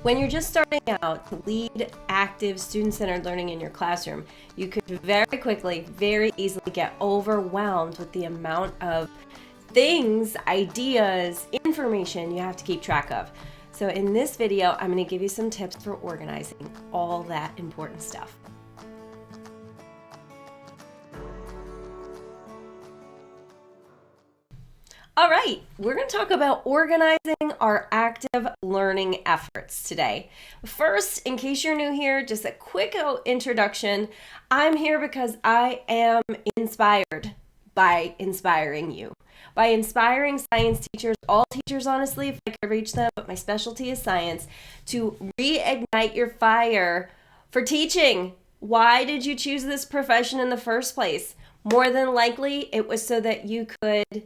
When you're just starting out to lead active student-centered learning in your classroom, you could very quickly, very easily get overwhelmed with the amount of things, ideas, information you have to keep track of. So in this video, I'm going to give you some tips for organizing all that important stuff. All right, we're going to talk about organizing our active learning efforts today. First, in case you're new here, just a quick introduction. I'm here because I am inspired by inspiring you. By inspiring science teachers, all teachers honestly, if I could reach them, but my specialty is science, to reignite your fire for teaching. Why did you choose this profession in the first place? More than likely, it was so that you could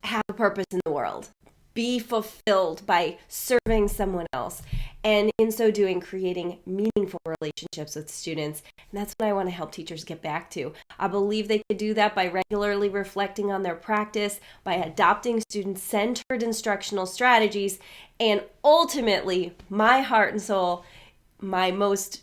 have a purpose in the world, be fulfilled by serving someone else, and in so doing, creating meaningful relationships with students. And that's what I want to help teachers get back to. I believe they could do that by regularly reflecting on their practice, by adopting student-centered instructional strategies, and ultimately, my heart and soul, my most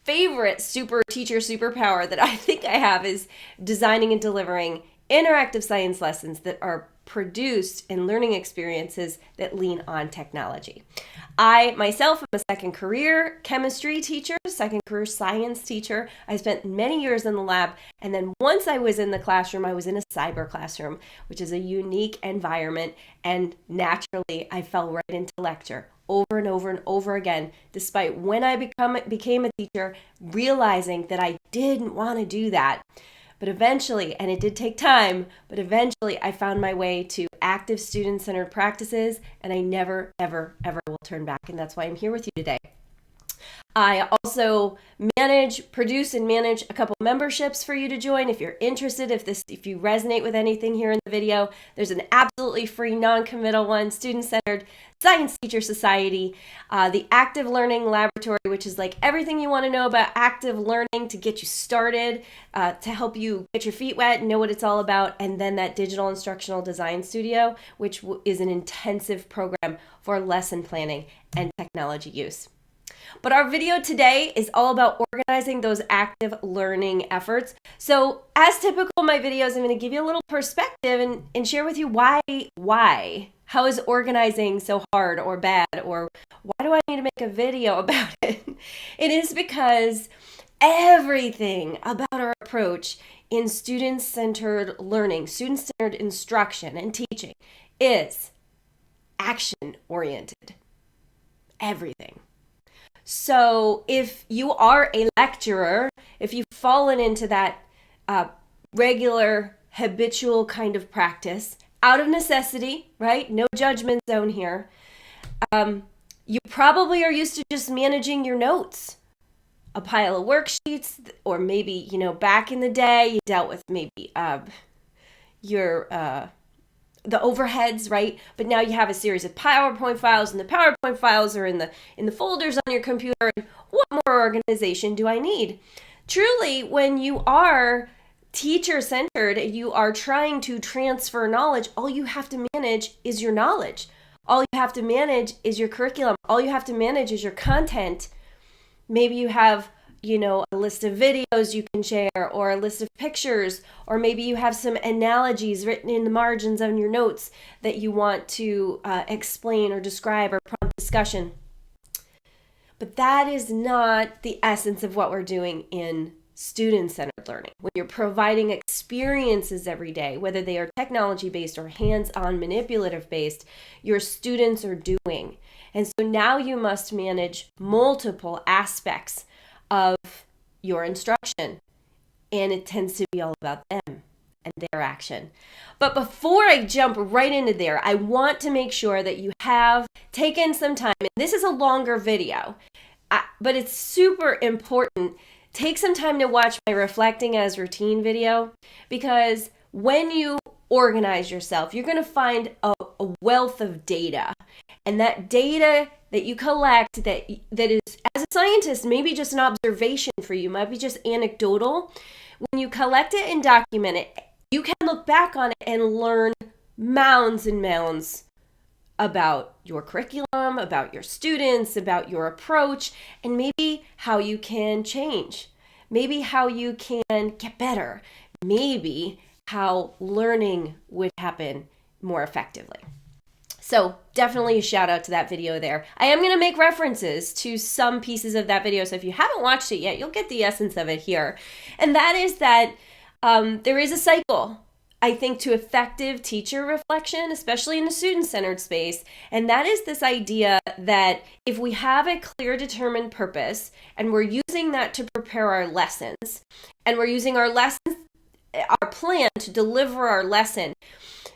favorite teacher superpower that I think I have is designing and delivering interactive science lessons that are produced in learning experiences that lean on technology. I myself am a second career chemistry teacher, second career science teacher. I spent many years in the lab, and then once I was in the classroom, I was in a cyber classroom, which is a unique environment, and naturally I fell right into lecture over and over and over again, despite when I became a teacher, realizing that I didn't want to do that. But eventually, and it did take time, but eventually I found my way to active student-centered practices, and I never, ever, ever will turn back. And that's why I'm here with you today. I also produce and manage a couple memberships for you to join. If you're interested, if you resonate with anything here in the video, there's an absolutely free, non-committal one, Student-Centered Science Teacher Society, the Active Learning Laboratory, which is like everything you want to know about active learning to get you started, to help you get your feet wet and know what it's all about, and then that Digital Instructional Design Studio, which is an intensive program for lesson planning and technology use. But our video today is all about organizing those active learning efforts. So as typical in my videos, I'm going to give you a little perspective and share with you why. How is organizing so hard or bad, or why do I need to make a video about it? It is because everything about our approach in student-centered learning, student-centered instruction and teaching is action-oriented. Everything. So if you are a lecturer, if you've fallen into that regular, habitual kind of practice, out of necessity, right? No judgment zone here. You probably are used to just managing your notes, a pile of worksheets, or maybe, back in the day, you dealt with maybe the overheads, right? But now you have a series of PowerPoint files, and the PowerPoint files are in the folders on your computer. And what more organization do I need? Truly, when you are teacher-centered, you are trying to transfer knowledge, all you have to manage is your knowledge. All you have to manage is your curriculum. All you have to manage is your content. Maybe you have a list of videos you can share, or a list of pictures, or maybe you have some analogies written in the margins on your notes that you want to explain or describe or prompt discussion. But that is not the essence of what we're doing in student-centered learning. When you're providing experiences every day, whether they are technology-based or hands-on manipulative-based, your students are doing. And so now you must manage multiple aspects of your instruction, and it tends to be all about them and their action. But before I jump right into there, I want to make sure that you have taken some time, and this is a longer video, but it's super important. Take some time to watch my Reflecting as Routine video, because when you organize yourself, you're going to find a wealth of data, and that data that you collect that is, as a scientist, maybe just an observation for you, might be just anecdotal. When you collect it and document it, you can look back on it and learn mounds and mounds about your curriculum, about your students, about your approach, and maybe how you can change, maybe how you can get better, maybe how learning would happen more effectively. So definitely a shout out to that video there. I am going to make references to some pieces of that video, so if you haven't watched it yet, you'll get the essence of it here. And that is that there is a cycle, I think, to effective teacher reflection, especially in the student-centered space. And that is this idea that if we have a clear, determined purpose, and we're using that to prepare our lessons, and we're using our lessons, our plan to deliver our lesson,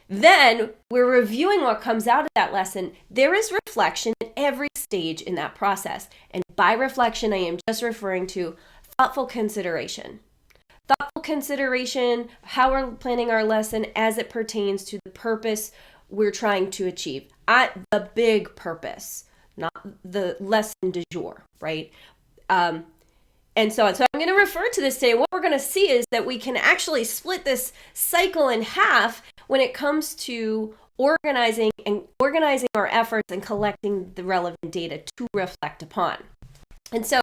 then we're reviewing what comes out of that lesson. There is reflection at every stage in that process. And by reflection, I am just referring to thoughtful consideration. Thoughtful consideration, how we're planning our lesson as it pertains to the purpose we're trying to achieve. The big purpose, not the lesson du jour, right? And so on. So I'm going to refer to this today. What we're going to see is that we can actually split this cycle in half when it comes to organizing our efforts and collecting the relevant data to reflect upon. And so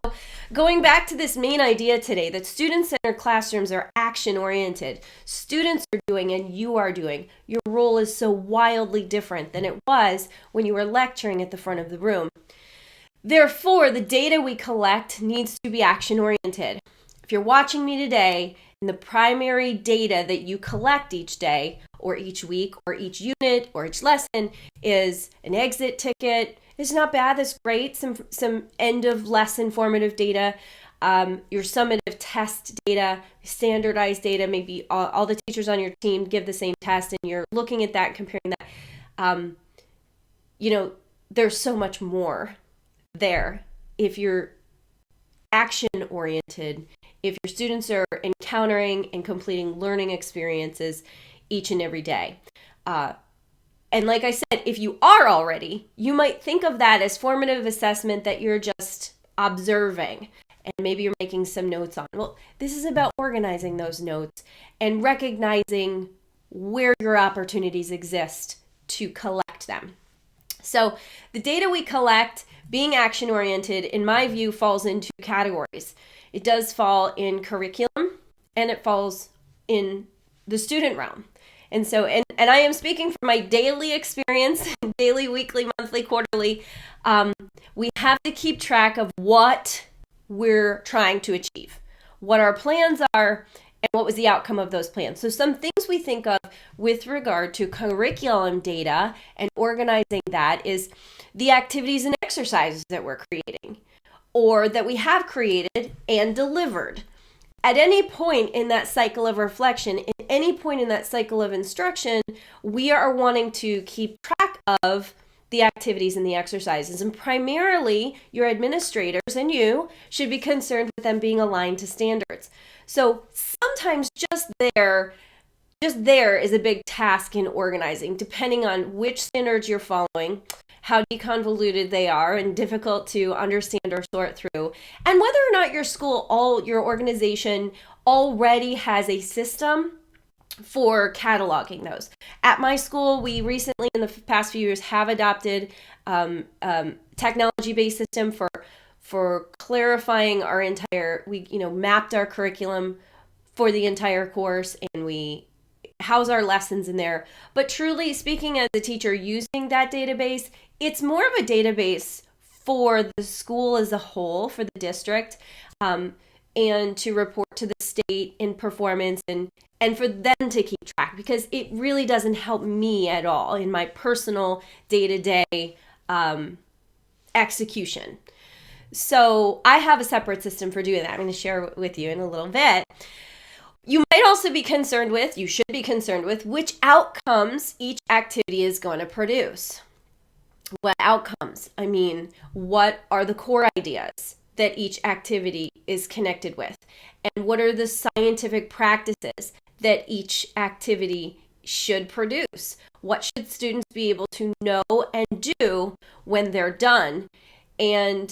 going back to this main idea today, that student-centered classrooms are action-oriented. Students are doing and you are doing. Your role is so wildly different than it was when you were lecturing at the front of the room. Therefore, the data we collect needs to be action-oriented. If you're watching me today, and the primary data that you collect each day, or each week, or each unit, or each lesson is an exit ticket, it's not bad, that's great. Some end of lesson formative data, your summative test data, standardized data, maybe all the teachers on your team give the same test, and you're looking at that, comparing that. There's so much more there. If you're action oriented, if your students are encountering and completing learning experiences each and every day. And like I said, if you are already, you might think of that as formative assessment that you're just observing and maybe you're making some notes on. Well, this is about organizing those notes and recognizing where your opportunities exist to collect them. So the data we collect, being action-oriented, in my view, falls into categories. It does fall in curriculum, and it falls in the student realm. And so, and I am speaking from my daily experience, daily, weekly, monthly, quarterly. We have to keep track of what we're trying to achieve, what our plans are, and what was the outcome of those plans. So some things we think of with regard to curriculum data and organizing that is the activities and exercises that we're creating or that we have created and delivered. At any point in that cycle of reflection, at any point in that cycle of instruction, we are wanting to keep track of the activities and the exercises. And primarily, your administrators and you should be concerned with them being aligned to standards. So sometimes just there is a big task in organizing, depending on which standards you're following, how deconvoluted they are and difficult to understand or sort through, and whether or not your school, your organization already has a system for cataloging those. At my school, we recently, in the past few years, have adopted technology-based system for clarifying our entire, we mapped our curriculum for the entire course, and we house our lessons in there. But truly speaking, as a teacher using that database, it's more of a database for the school as a whole, for the district, and to report to the state in performance and for them to keep track, because it really doesn't help me at all in my personal day-to-day execution. So I have a separate system for doing that. I'm going to share with you in a little bit. You might also be concerned with, you should be concerned with, which outcomes each activity is going to produce. What outcomes? I mean, what are the core ideas that each activity is connected with? And what are the scientific practices that each activity should produce? What should students be able to know and do when they're done? And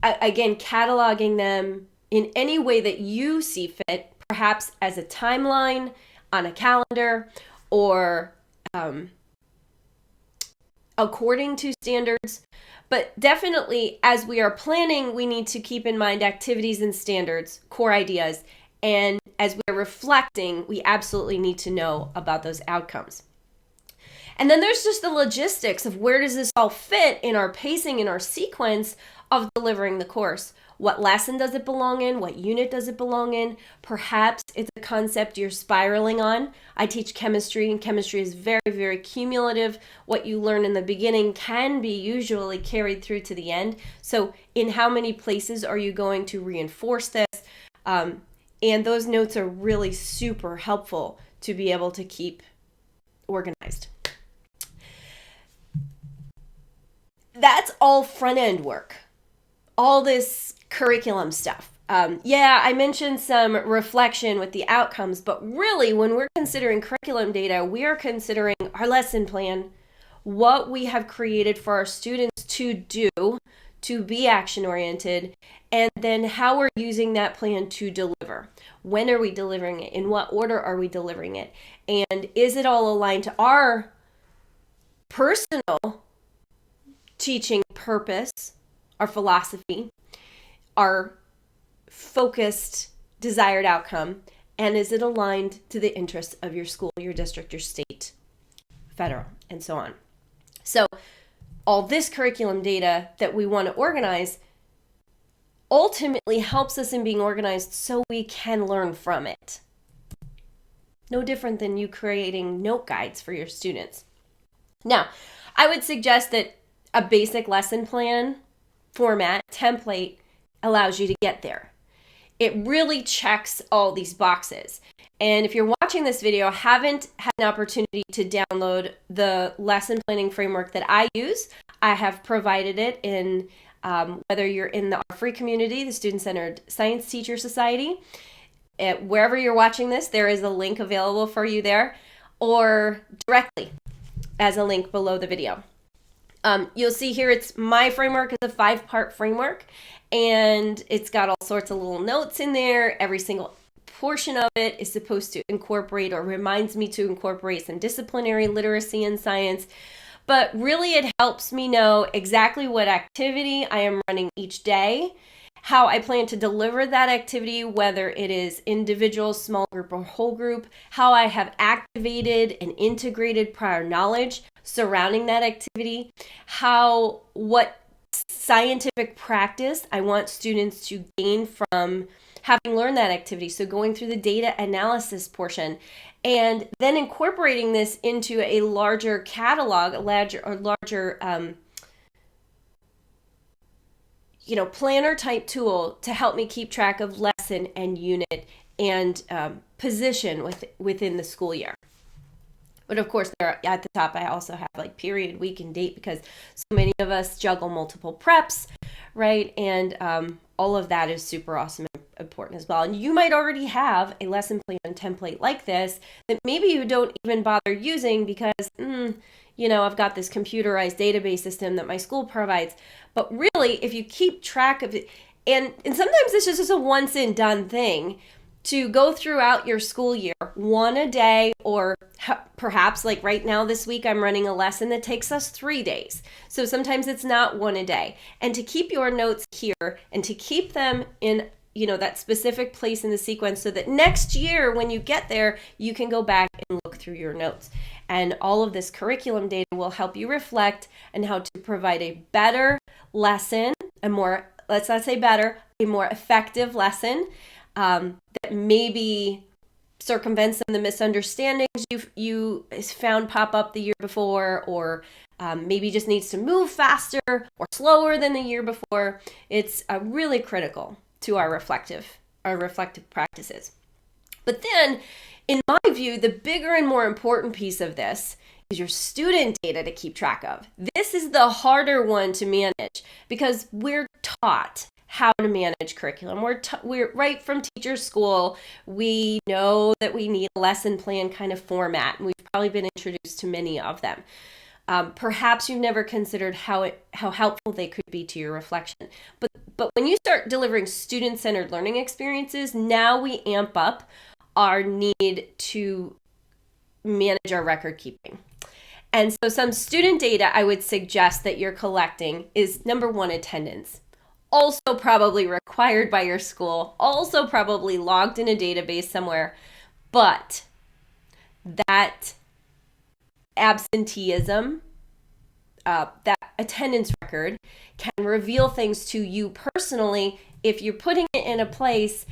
again, cataloging them in any way that you see fit, perhaps as a timeline on a calendar or according to standards. But definitely, as we are planning, we need to keep in mind activities and standards, core ideas. And as we're reflecting, we absolutely need to know about those outcomes. And then there's just the logistics of where does this all fit in our pacing, in our sequence of delivering the course. What lesson does it belong in? What unit does it belong in? Perhaps it's a concept you're spiraling on. I teach chemistry, and chemistry is very, very cumulative. What you learn in the beginning can be usually carried through to the end. So in how many places are you going to reinforce this? And those notes are really super helpful to be able to keep organized. That's all front end work, all this curriculum stuff. I mentioned some reflection with the outcomes, but really when we're considering curriculum data, we are considering our lesson plan, what we have created for our students to do, to be action oriented, and then how we're using that plan to deliver. When are we delivering it? In what order are we delivering it? And is it all aligned to our personal teaching purpose, our philosophy, our focused desired outcome, and is it aligned to the interests of your school, your district, your state, federal, and so on. So all this curriculum data that we want to organize ultimately helps us in being organized so we can learn from it. No different than you creating note guides for your students. Now, I would suggest that a basic lesson plan format template allows you to get there. It really checks all these boxes. And if you're watching this video, haven't had an opportunity to download the lesson planning framework that I use, I have provided it in whether you're in our free community, the Student-Centered Science Teacher Society, wherever you're watching this, there is a link available for you there, or directly as a link below the video. You'll see here it's my framework is a 5-part framework, and it's got all sorts of little notes in there. Every single portion of it is supposed to incorporate or reminds me to incorporate some disciplinary literacy in science. But really it helps me know exactly what activity I am running each day, how I plan to deliver that activity, whether it is individual, small group, or whole group, how I have activated and integrated prior knowledge surrounding that activity, what scientific practice I want students to gain from having learned that activity. So going through the data analysis portion, and then incorporating this into a larger catalog, a larger planner type tool to help me keep track of lesson and unit and position within the school year. But of course, there at the top, I also have like period, week, and date, because so many of us juggle multiple preps, right? And all of that is super awesome and important as well. And you might already have a lesson plan template like this that maybe you don't even bother using because, I've got this computerized database system that my school provides. But really, if you keep track of it, and sometimes this is just a once and done thing, to go throughout your school year, one a day, or perhaps like right now this week, I'm running a lesson that takes us 3 days. So sometimes it's not one a day. And to keep your notes here and to keep them in, that specific place in the sequence so that next year when you get there, you can go back and look through your notes. And all of this curriculum data will help you reflect on how to provide a better lesson, a more effective lesson, that maybe circumvents some of the misunderstandings you found pop up the year before, or maybe just needs to move faster or slower than the year before. It's really critical to our reflective practices. But then, in my view, the bigger and more important piece of this is your student data to keep track of. This is the harder one to manage because we're taught how to manage curriculum. We're right from teacher school. We know that we need a lesson plan kind of format, and we've probably been introduced to many of them. Perhaps you've never considered how helpful they could be to your reflection. But when you start delivering student-centered learning experiences, now we amp up our need to manage our record keeping. And so some student data I would suggest that you're collecting is number one, attendance. Also probably required by your school, also probably logged in a database somewhere, but that absenteeism, that attendance record can reveal things to you personally if you're putting it in a place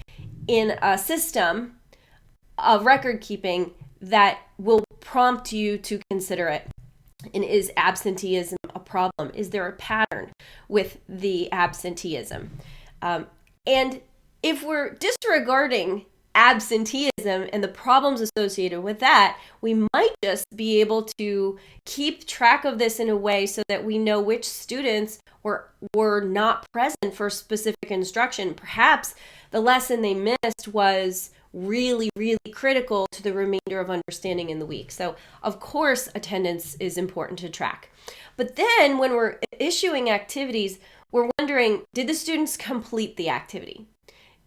in a system of record keeping that will prompt you to consider it. And is absenteeism a problem? Is there a pattern with the absenteeism? And if we're disregarding absenteeism and the problems associated with that, we might just be able to keep track of this in a way so that we know which students were not present for specific instruction. Perhaps the lesson they missed was really, really critical to the remainder of understanding in the week. So, of course, attendance is important to track. But then when we're issuing activities, we're wondering, did the students complete the activity?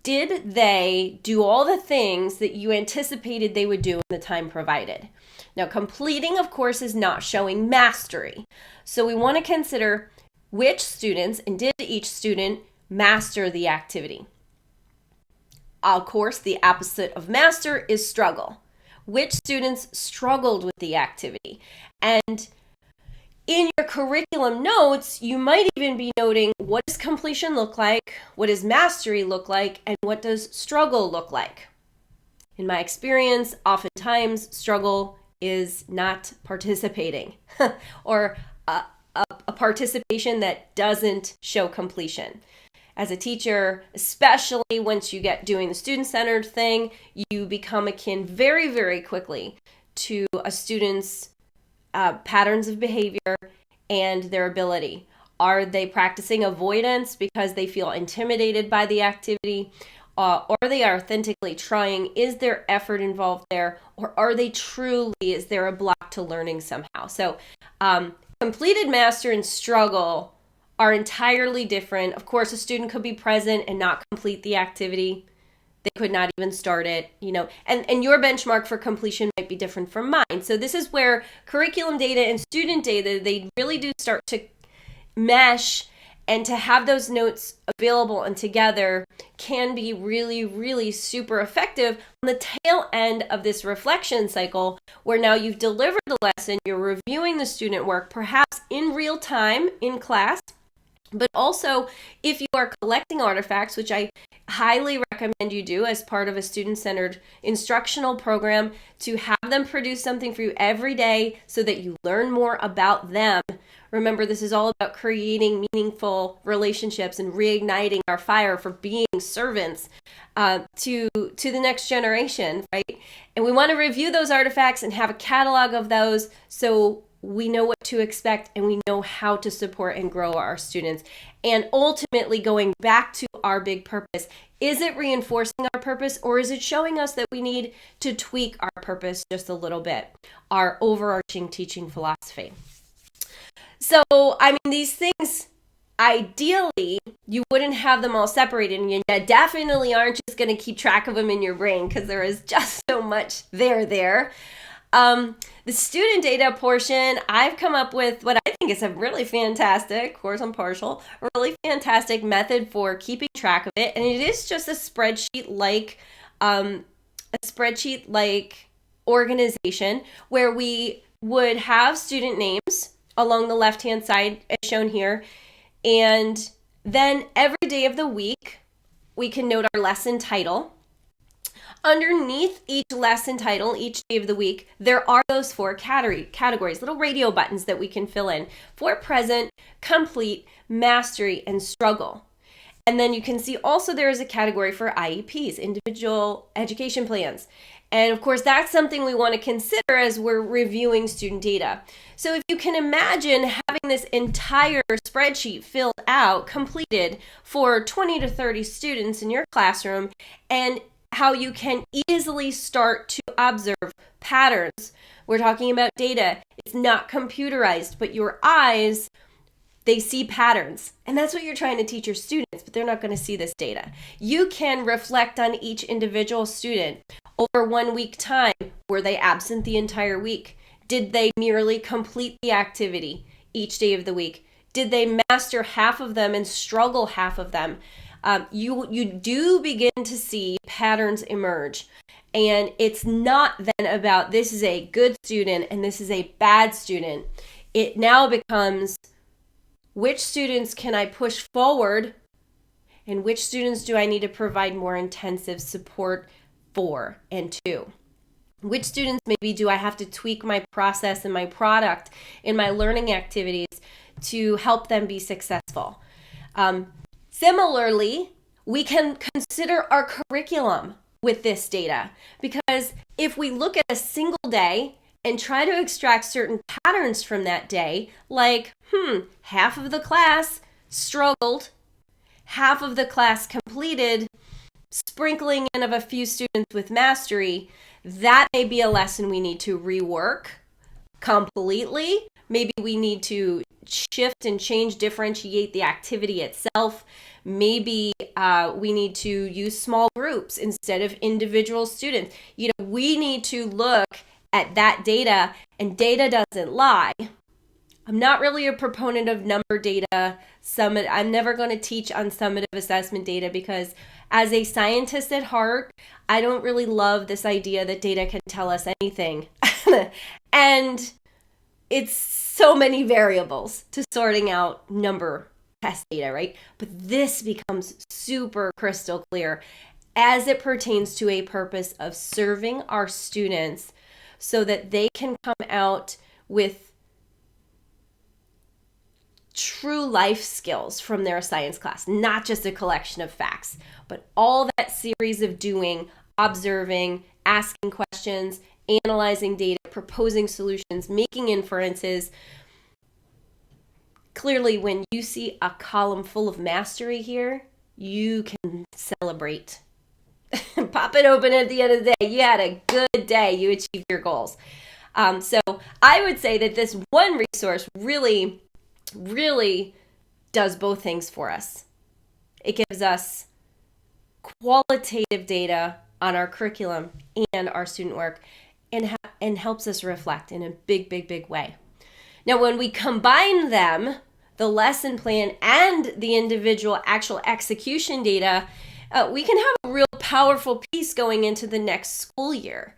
Did they do all the things that you anticipated they would do in the time provided? Now, completing, of course, is not showing mastery. So we want to consider which students and did each student master the activity. Of course, the opposite of master is struggle. Which students struggled with the activity? And in your curriculum notes, you might even be noting, what does completion look like? What does mastery look like? And what does struggle look like? In my experience, oftentimes struggle is not participating or a participation that doesn't show completion. As a teacher, especially once you get doing the student-centered thing, you become akin very, very quickly to a student's patterns of behavior and their ability. Are they practicing avoidance because they feel intimidated by the activity? Or are they authentically trying? Is there effort involved there? Or are they truly, is there a block to learning somehow? So completed master and struggle are entirely different. Of course, a student could be present and not complete the activity. They could not even start it, and your benchmark for completion might be different from mine. So this is where curriculum data and student data, they really do start to mesh, and to have those notes available and together can be really, really super effective on the tail end of this reflection cycle, where now you've delivered the lesson, you're reviewing the student work, perhaps in real time in class, but also if you are collecting artifacts, which I highly recommend you do as part of a student-centered instructional program, to have them produce something for you every day so that you learn more about them. Remember, this is all about creating meaningful relationships and reigniting our fire for being servants to the next generation, right? And we want to review those artifacts and have a catalog of those so we know what to expect and we know how to support and grow our students. And ultimately, going back to our big purpose, is it reinforcing our purpose, or is it showing us that we need to tweak our purpose just a little bit, our overarching teaching philosophy? So, these things, ideally, you wouldn't have them all separated, and you definitely aren't just going to keep track of them in your brain because there is just so much there. The student data portion, I've come up with what I think is a really fantastic, of course I'm partial, a really fantastic method for keeping track of it. And it is just a spreadsheet-like organization where we would have student names along the left-hand side as shown here. And then every day of the week, we can note our lesson title. Underneath each lesson title, each day of the week, there are those 4 categories, little radio buttons that we can fill in for present, complete, mastery, and struggle. And then you can see also there is a category for IEPs, individual education plans. And of course, that's something we want to consider as we're reviewing student data. So if you can imagine having this entire spreadsheet filled out, completed for 20 to 30 students in your classroom, and how you can easily start to observe patterns. We're talking about data. It's not computerized, but your eyes, they see patterns. And that's what you're trying to teach your students, but they're not going to see this data. You can reflect on each individual student over 1 week time. Were they absent the entire week? Did they merely complete the activity each day of the week? Did they master half of them and struggle half of them? You do begin to see patterns emerge. And it's not then about this is a good student and this is a bad student. It now becomes which students can I push forward and which students do I need to provide more intensive support for and to. Which students maybe do I have to tweak my process and my product in my learning activities to help them be successful. Similarly, we can consider our curriculum with this data, because if we look at a single day and try to extract certain patterns from that day, like, half of the class struggled, half of the class completed, sprinkling in of a few students with mastery, that may be a lesson we need to rework completely. Maybe we need to shift and change, differentiate the activity itself. Maybe we need to use small groups instead of individual students. We need to look at that data, and data doesn't lie. I'm not really a proponent of number data. I'm never going to teach on summative assessment data because as a scientist at heart, I don't really love this idea that data can tell us anything. And it's so many variables to sorting out number test data, right? But this becomes super crystal clear as it pertains to a purpose of serving our students so that they can come out with true life skills from their science class, not just a collection of facts, but all that series of doing, observing, asking questions, analyzing data, proposing solutions, making inferences. Clearly, when you see a column full of mastery here, you can celebrate. Pop it open at the end of the day. You had a good day. You achieved your goals. So I would say that this one resource really does both things for us. It gives us qualitative data on our curriculum and our student work and helps us reflect in a big way. Now, when we combine them, the lesson plan and the individual actual execution data, we can have a real powerful piece going into the next school year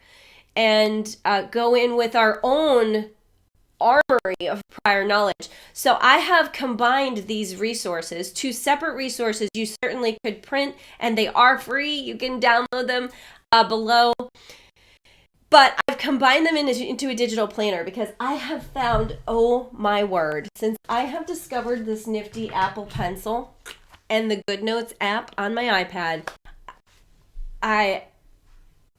and go in with our own armory of prior knowledge. So I have combined these resources, two separate resources you certainly could print, and they are free. You can download them below. But I've combined them into a digital planner because I have found, oh my word, since I have discovered this nifty Apple Pencil and the GoodNotes app on my iPad,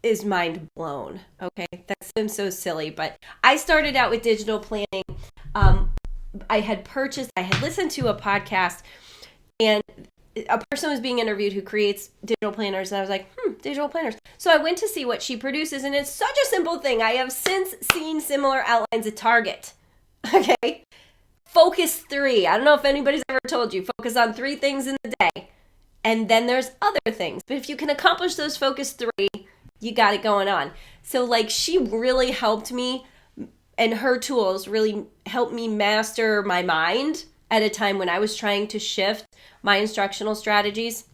is mind blown. Okay, that seems so silly, but I started out with digital planning. I had listened to a podcast, and a person was being interviewed who creates digital planners, and I was like, digital planners. So I went to see what she produces, and it's such a simple thing. I have since seen similar outlines at Target. Okay, focus 3. I don't know if anybody's ever told you, focus on 3 things in the day, and then there's other things. But if you can accomplish those focus 3, you got it going on. So she really helped me, and her tools really helped me master my mind at a time when I was trying to shift my instructional strategies.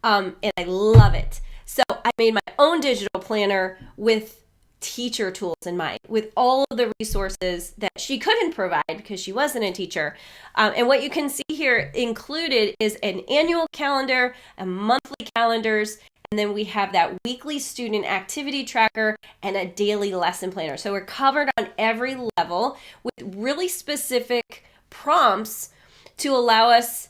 And I love it. So I made my own digital planner with teacher tools in mind, with all of the resources that she couldn't provide because she wasn't a teacher. And what you can see here included is an annual calendar, a monthly calendars, and then we have that weekly student activity tracker and a daily lesson planner. So we're covered on every level with really specific prompts to allow us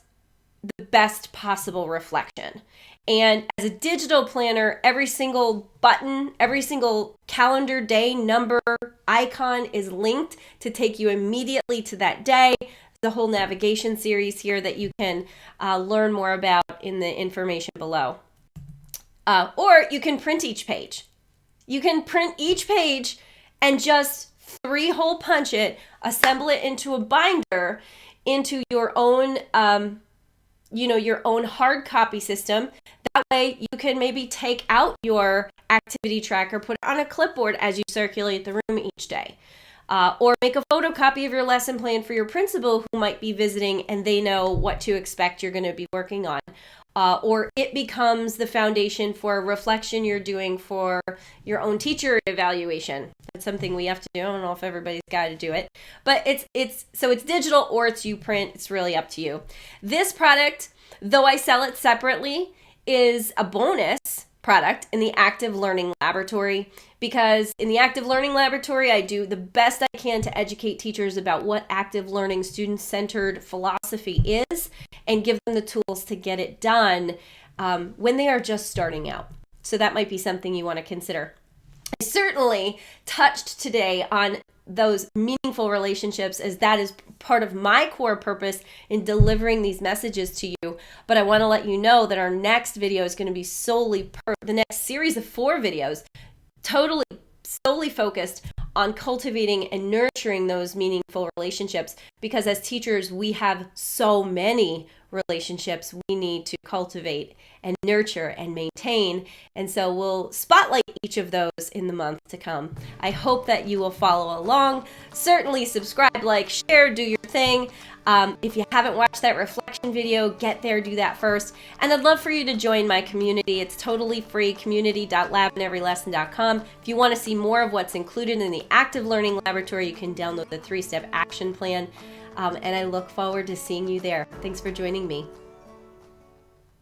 the best possible reflection. And as a digital planner, every single button, every single calendar day number icon is linked to take you immediately to that day. The whole navigation series here that you can learn more about in the information below. Or you can print each page. You can print each page and just 3-hole punch it, assemble it into a binder, into your own, your own hard copy system. That way, you can maybe take out your activity tracker, put it on a clipboard as you circulate the room each day. Or make a photocopy of your lesson plan for your principal who might be visiting and they know what to expect you're going to be working on. Or it becomes the foundation for a reflection you're doing for your own teacher evaluation. That's something we have to do. I don't know if everybody's got to do it, but it's digital or it's you print. It's really up to you. This product, though I sell it separately, is a bonus product in the Active Learning Laboratory, because in the Active Learning Laboratory, I do the best I can to educate teachers about what active learning, student-centered philosophy is and give them the tools to get it done when they are just starting out. So that might be something you want to consider. I certainly touched today on those meaningful relationships, as that is part of my core purpose in delivering these messages to you. But I want to let you know that our next video is going to be the next series of 4 videos, solely focused on cultivating and nurturing those meaningful relationships, because as teachers, we have so many relationships we need to cultivate and nurture and maintain. And so we'll spotlight each of those in the month to come. I hope that you will follow along. Certainly subscribe, like, share, do your thing. If you haven't watched that reflection video, get there, do that first. And I'd love for you to join my community. It's totally free, community.labineverylesson.com. If you want to see more of what's included in the Active Learning Laboratory, you can download the 3-step action plan. And I look forward to seeing you there. Thanks for joining me.